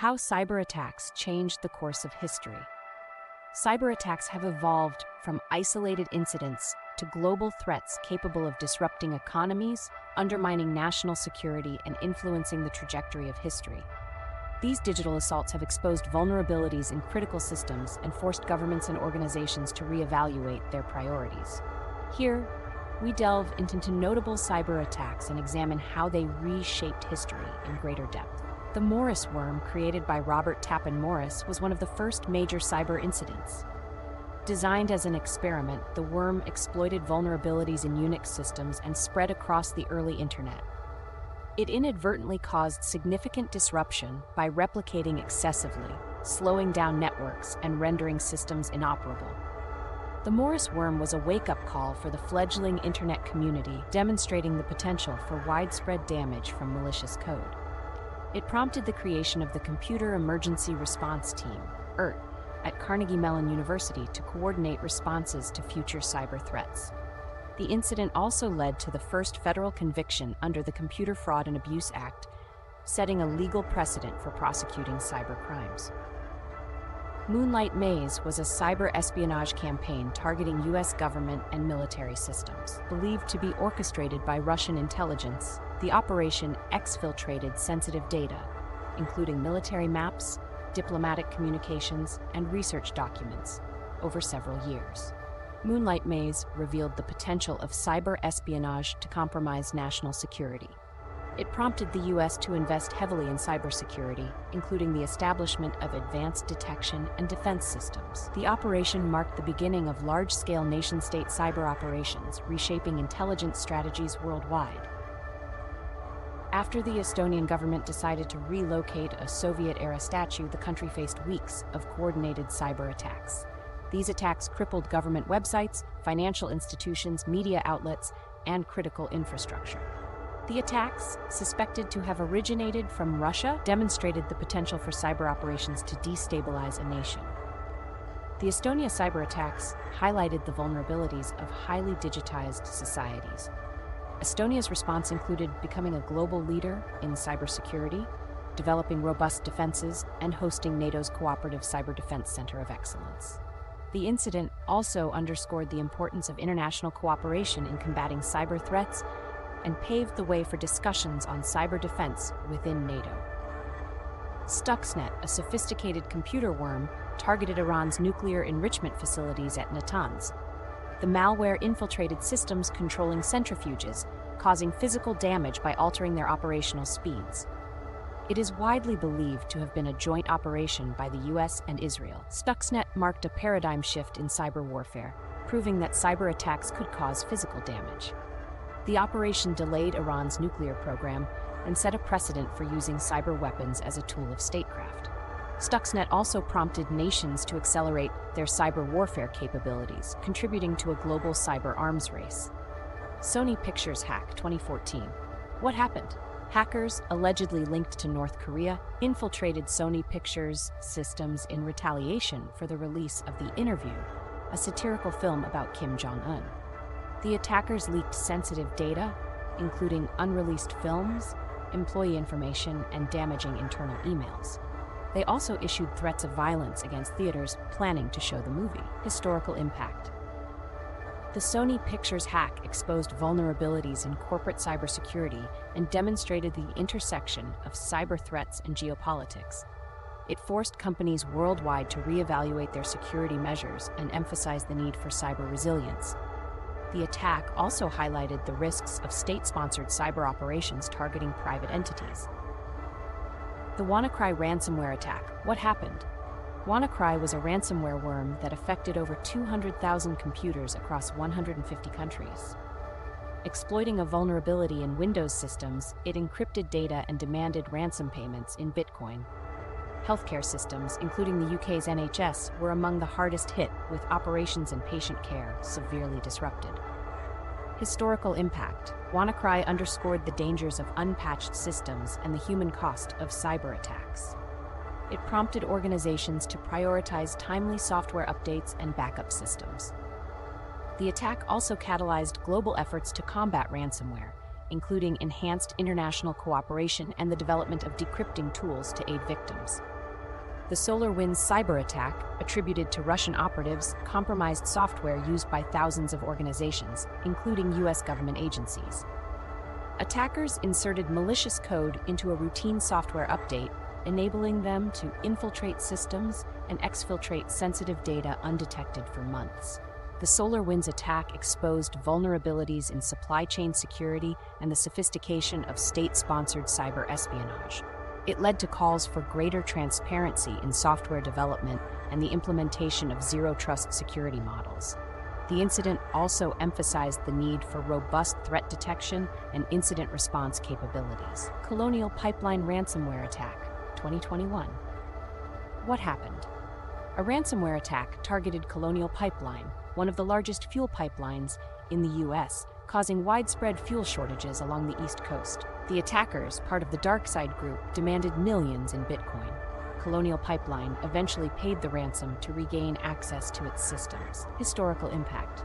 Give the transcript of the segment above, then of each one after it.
How cyber attacks changed the course of history. Cyber attacks have evolved from isolated incidents to global threats capable of disrupting economies, undermining national security, and influencing the trajectory of history. These digital assaults have exposed vulnerabilities in critical systems and forced governments and organizations to reevaluate their priorities. Here, we delve into notable cyber attacks and examine how they reshaped history in greater depth. The Morris worm, created by Robert Tappan Morris, was one of the first major cyber incidents. Designed as an experiment, the worm exploited vulnerabilities in Unix systems and spread across the early internet. It inadvertently caused significant disruption by replicating excessively, slowing down networks and rendering systems inoperable. The Morris worm was a wake-up call for the fledgling internet community, demonstrating the potential for widespread damage from malicious code. It prompted the creation of the Computer Emergency Response Team, ERT, at Carnegie Mellon University to coordinate responses to future cyber threats. The incident also led to the first federal conviction under the Computer Fraud and Abuse Act, setting a legal precedent for prosecuting cyber crimes. Moonlight Maze was a cyber espionage campaign targeting U.S. government and military systems. Believed to be orchestrated by Russian intelligence, the operation exfiltrated sensitive data, including military maps, diplomatic communications, and research documents, over several years. Moonlight Maze revealed the potential of cyber espionage to compromise national security. It prompted the U.S. to invest heavily in cybersecurity, including the establishment of advanced detection and defense systems. The operation marked the beginning of large-scale nation-state cyber operations, reshaping intelligence strategies worldwide. After the Estonian government decided to relocate a Soviet-era statue, the country faced weeks of coordinated cyber attacks. These attacks crippled government websites, financial institutions, media outlets, and critical infrastructure. The attacks, suspected to have originated from Russia, demonstrated the potential for cyber operations to destabilize a nation. The Estonia cyber attacks highlighted the vulnerabilities of highly digitized societies. Estonia's response included becoming a global leader in cybersecurity, developing robust defenses, and hosting NATO's Cooperative Cyber Defense Center of Excellence. The incident also underscored the importance of international cooperation in combating cyber threats and paved the way for discussions on cyber defense within NATO. Stuxnet, a sophisticated computer worm, targeted Iran's nuclear enrichment facilities at Natanz. The malware infiltrated systems controlling centrifuges, causing physical damage by altering their operational speeds. It is widely believed to have been a joint operation by the US and Israel. Stuxnet marked a paradigm shift in cyber warfare, proving that cyber attacks could cause physical damage. The operation delayed Iran's nuclear program and set a precedent for using cyber weapons as a tool of statecraft. Stuxnet also prompted nations to accelerate their cyber warfare capabilities, contributing to a global cyber arms race. Sony Pictures hack 2014. What happened? Hackers, allegedly linked to North Korea, infiltrated Sony Pictures systems in retaliation for the release of The Interview, a satirical film about Kim Jong-un. The attackers leaked sensitive data, including unreleased films, employee information, and damaging internal emails. They also issued threats of violence against theaters planning to show the movie. Historical impact. The Sony Pictures hack exposed vulnerabilities in corporate cybersecurity and demonstrated the intersection of cyber threats and geopolitics. It forced companies worldwide to reevaluate their security measures and emphasize the need for cyber resilience. The attack also highlighted the risks of state-sponsored cyber operations targeting private entities. The WannaCry ransomware attack. What happened? WannaCry was a ransomware worm that affected over 200,000 computers across 150 countries. Exploiting a vulnerability in Windows systems, it encrypted data and demanded ransom payments in Bitcoin. Healthcare systems, including the UK's NHS, were among the hardest hit, with operations and patient care severely disrupted. Historical impact. WannaCry underscored the dangers of unpatched systems and the human cost of cyber attacks. It prompted organizations to prioritize timely software updates and backup systems. The attack also catalyzed global efforts to combat ransomware, including enhanced international cooperation and the development of decrypting tools to aid victims. The SolarWinds cyber attack, attributed to Russian operatives, compromised software used by thousands of organizations, including U.S. government agencies. Attackers inserted malicious code into a routine software update, enabling them to infiltrate systems and exfiltrate sensitive data undetected for months. The SolarWinds attack exposed vulnerabilities in supply chain security and the sophistication of state-sponsored cyber espionage. It led to calls for greater transparency in software development and the implementation of zero-trust security models. The incident also emphasized the need for robust threat detection and incident response capabilities. Colonial Pipeline ransomware attack, 2021. What happened? A ransomware attack targeted Colonial Pipeline, one of the largest fuel pipelines in the U.S., causing widespread fuel shortages along the East Coast. The attackers, part of the DarkSide group, demanded millions in Bitcoin. Colonial Pipeline eventually paid the ransom to regain access to its systems. Historical impact.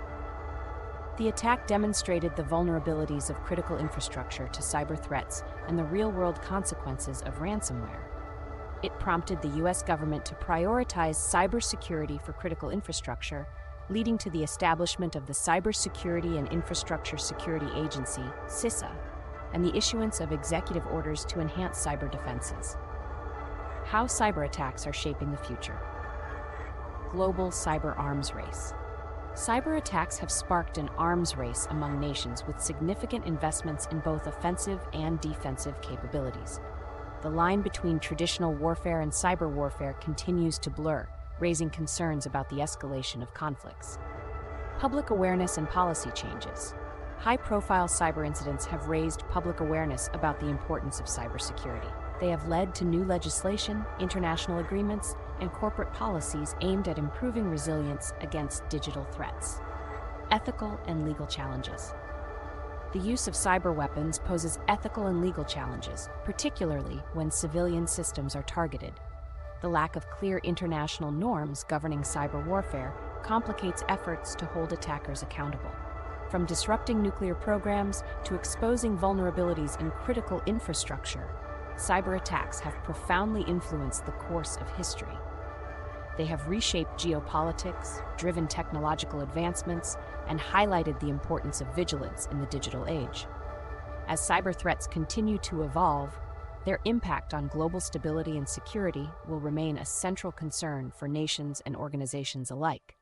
The attack demonstrated the vulnerabilities of critical infrastructure to cyber threats and the real-world consequences of ransomware. It prompted the U.S. government to prioritize cybersecurity for critical infrastructure, leading to the establishment of the Cybersecurity and Infrastructure Security Agency, CISA, and the issuance of executive orders to enhance cyber defenses. How cyber attacks are shaping the future. Global cyber arms race. Cyber attacks have sparked an arms race among nations with significant investments in both offensive and defensive capabilities. The line between traditional warfare and cyber warfare continues to blur, raising concerns about the escalation of conflicts. Public awareness and policy changes. High-profile cyber incidents have raised public awareness about the importance of cybersecurity. They have led to new legislation, international agreements, and corporate policies aimed at improving resilience against digital threats. Ethical and legal challenges. The use of cyber weapons poses ethical and legal challenges, particularly when civilian systems are targeted. The lack of clear international norms governing cyber warfare complicates efforts to hold attackers accountable. From disrupting nuclear programs to exposing vulnerabilities in critical infrastructure, cyber attacks have profoundly influenced the course of history. They have reshaped geopolitics, driven technological advancements, and highlighted the importance of vigilance in the digital age. As cyber threats continue to evolve, their impact on global stability and security will remain a central concern for nations and organizations alike.